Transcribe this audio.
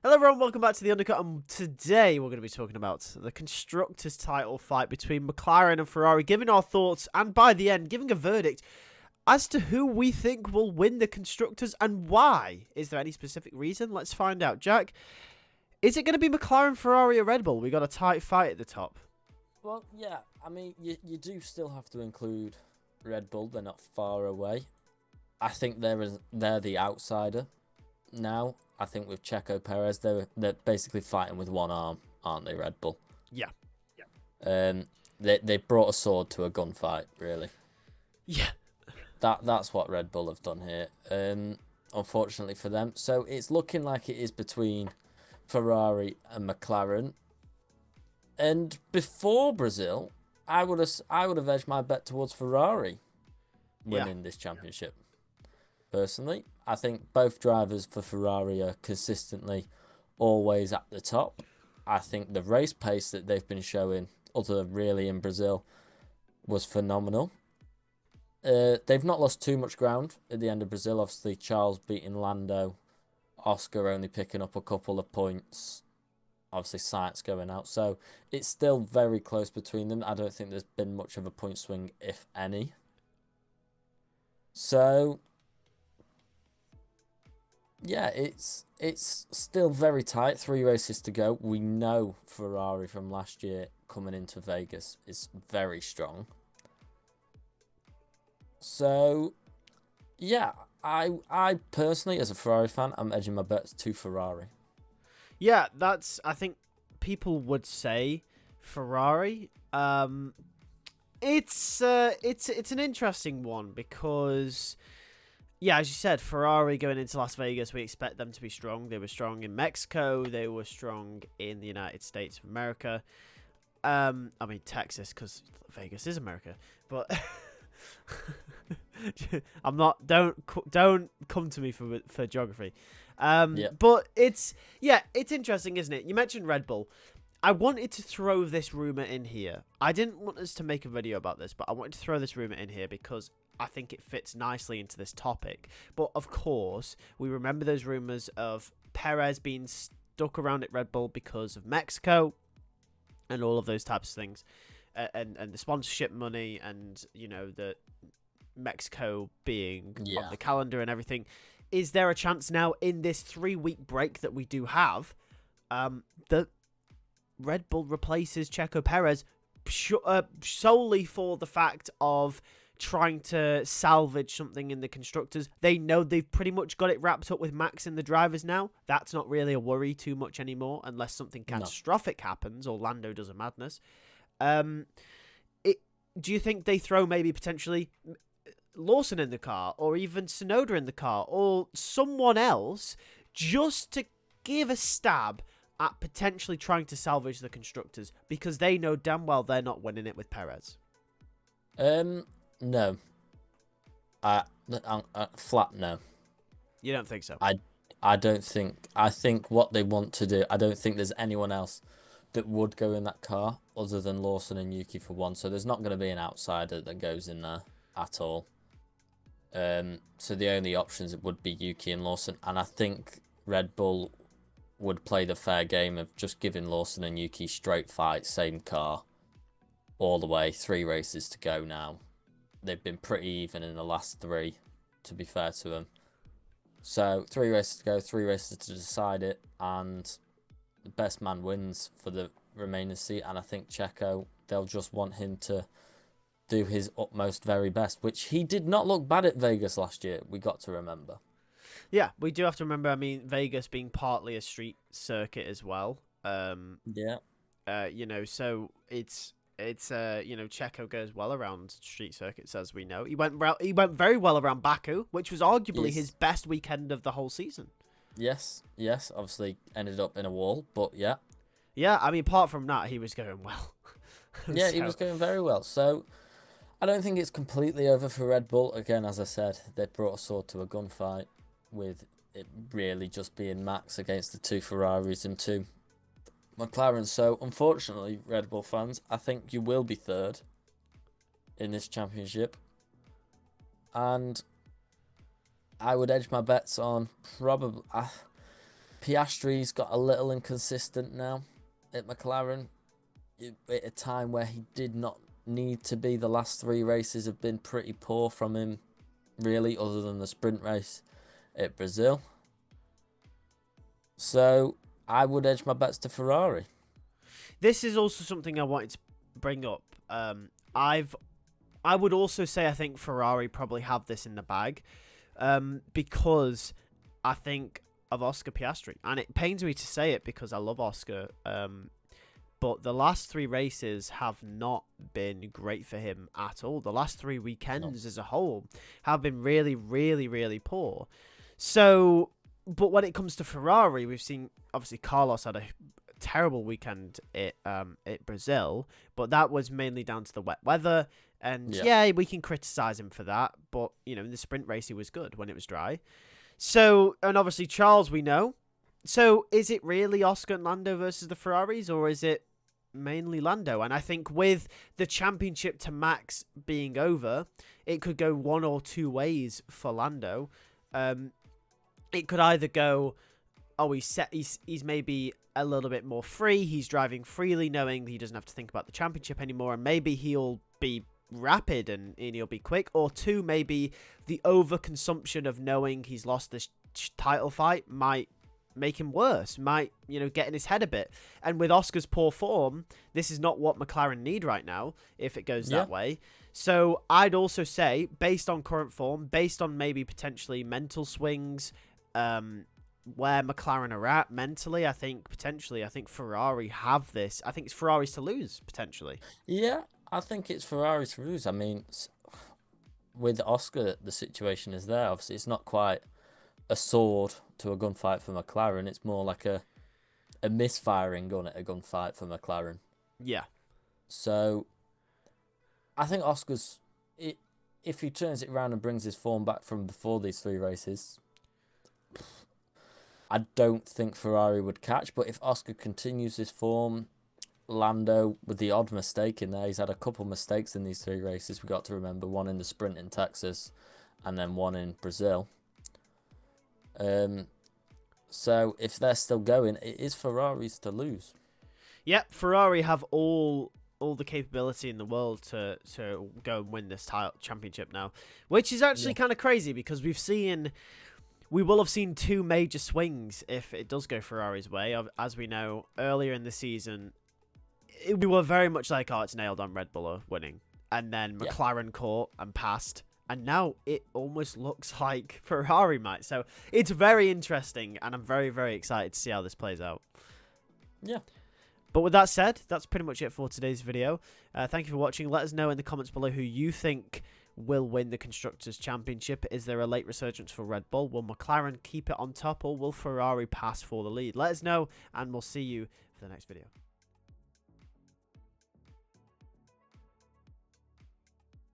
Hello everyone, welcome back to the Undercut, and today we're going to be talking about the Constructors title fight between McLaren and Ferrari, giving our thoughts and by the end giving a verdict as to who we think will win the Constructors and why. Is there any specific reason? Let's find out. Jack, is it going to be McLaren, Ferrari or Red Bull? We got a tight fight at the top. Well, yeah, I mean, you do still have to include Red Bull. They're not far away. I think they're the outsider now. I think with Checo Perez, they're basically fighting with one arm, aren't they, Red Bull? Yeah. They brought a sword to a gunfight, really. Yeah. That's what Red Bull have done here. Unfortunately for them, so it's looking like it is between Ferrari and McLaren. And before Brazil, I would have edged my bet towards Ferrari winning this championship. Personally, I think both drivers for Ferrari are consistently always at the top. I think the race pace that they've been showing, other than really in Brazil, was phenomenal. They've not lost too much ground at the end of Brazil. Obviously, Charles beating Lando, Oscar only picking up a couple of points. Obviously, Sainz going out. So it's still very close between them. I don't think there's been much of a point swing, if any. So yeah, it's still very tight. 3 races to go. We know Ferrari from last year coming into Vegas is very strong. So yeah, I personally, as a Ferrari fan, I'm edging my bets to Ferrari. Yeah, I think people would say Ferrari. It's an interesting one because, yeah, as you said, Ferrari going into Las Vegas, we expect them to be strong. They were strong in Mexico. They were strong in the United States of America. I mean Texas, because Vegas is America. But I'm not. Don't come to me for geography. But it's interesting, isn't it? You mentioned Red Bull. I wanted to throw this rumor in here. I didn't want us to make a video about this, but I wanted to throw this rumor in here because I think it fits nicely into this topic. But of course, we remember those rumors of Perez being stuck around at Red Bull because of Mexico and all of those types of things, and the sponsorship money, and the Mexico being on the calendar and everything. Is there a chance now in this 3-week break that we do have that Red Bull replaces Checo Perez solely for the fact of trying to salvage something in the Constructors? They know they've pretty much got it wrapped up with Max and the drivers now. That's not really a worry too much anymore unless something catastrophic happens or Lando does a madness. Do you think they throw maybe potentially Lawson in the car, or even Tsunoda in the car, or someone else, just to give a stab at potentially trying to salvage the Constructors, because they know damn well they're not winning it with Perez? No. Flat no. You don't think so? I don't think. I think what they want to do, I don't think there's anyone else that would go in that car other than Lawson and Yuki for one. So there's not going to be an outsider that goes in there at all. So the only options would be Yuki and Lawson, and I think Red Bull would play the fair game of just giving Lawson and Yuki straight fight, same car, all the way. 3 races to go now. They've been pretty even in the last 3, to be fair to them. So 3 races to go, 3 races to decide it, and the best man wins for the remaining seat. And I think Checo, they'll just want him to do his utmost very best, which he did not look bad at Vegas last year, we got to remember. Yeah, we do have to remember, I mean, Vegas being partly a street circuit as well. So it's Checo goes well around street circuits, as we know. He went very well around Baku, which was arguably his best weekend of the whole season. Yes, obviously ended up in a wall, but yeah. Yeah, I mean, apart from that, he was going well. Yeah, he was going very well. So I don't think it's completely over for Red Bull. Again, as I said, they brought a sword to a gunfight, with it really just being Max against the 2 Ferraris and 2 McLaren. So unfortunately, Red Bull fans, I think you will be 3rd in this championship. And I would edge my bets on probably... Piastri's got a little inconsistent now at McLaren. At a time where he did not need to be. The last 3 races have been pretty poor from him, really, other than the sprint race at Brazil. So I would edge my bets to Ferrari. This is also something I wanted to bring up. I would also say I think Ferrari probably have this in the bag, because I think of Oscar Piastri, and it pains me to say it because I love Oscar. But the last 3 races have not been great for him at all. The last 3 weekends as a whole have been really, really, really poor. So, but when it comes to Ferrari, we've seen, obviously, Carlos had a terrible weekend at Brazil, but that was mainly down to the wet weather. And yeah, we can criticize him for that. But, you know, in the sprint race, he was good when it was dry. So, and obviously, Charles, we know. So, is it really Oscar and Lando versus the Ferraris, or is it mainly Lando? And I think with the championship to Max being over, it could go one or two ways for Lando. It could either go, oh, he's maybe a little bit more free. He's driving freely, knowing he doesn't have to think about the championship anymore, and maybe he'll be rapid and he'll be quick. Or 2, maybe the overconsumption of knowing he's lost this title fight might make him worse, might, you know, get in his head a bit. And with Oscar's poor form, this is not what McLaren need right now if it goes that way. So I'd also say, based on current form, based on maybe potentially mental swings, where McLaren are at mentally, I think Ferrari have this. I think it's Ferrari's to lose, potentially. Yeah, I think it's Ferrari's to lose. I mean, with Oscar, the situation is there. Obviously, it's not quite a sword to a gunfight for McLaren. It's more like a misfiring gun at a gunfight for McLaren. Yeah. So I think Oscar's, if he turns it around and brings his form back from before these 3 races, I don't think Ferrari would catch. But if Oscar continues his form, Lando, with the odd mistake in there, he's had a couple mistakes in these 3 races. We got to remember one in the sprint in Texas and then one in Brazil. So if they're still going, it is Ferrari's to lose. Yep, Ferrari have all the capability in the world to go and win this championship now, which is actually kind of crazy because we will have seen 2 major swings if it does go Ferrari's way. As we know, earlier in the season, we were very much like, oh, it's nailed on, Red Bull are winning, and then McLaren caught and passed. And now it almost looks like Ferrari might. So it's very interesting, and I'm very, very excited to see how this plays out. Yeah. But with that said, that's pretty much it for today's video. Thank you for watching. Let us know in the comments below who you think will win the Constructors' Championship. Is there a late resurgence for Red Bull? Will McLaren keep it on top, or will Ferrari pass for the lead? Let us know, and we'll see you for the next video.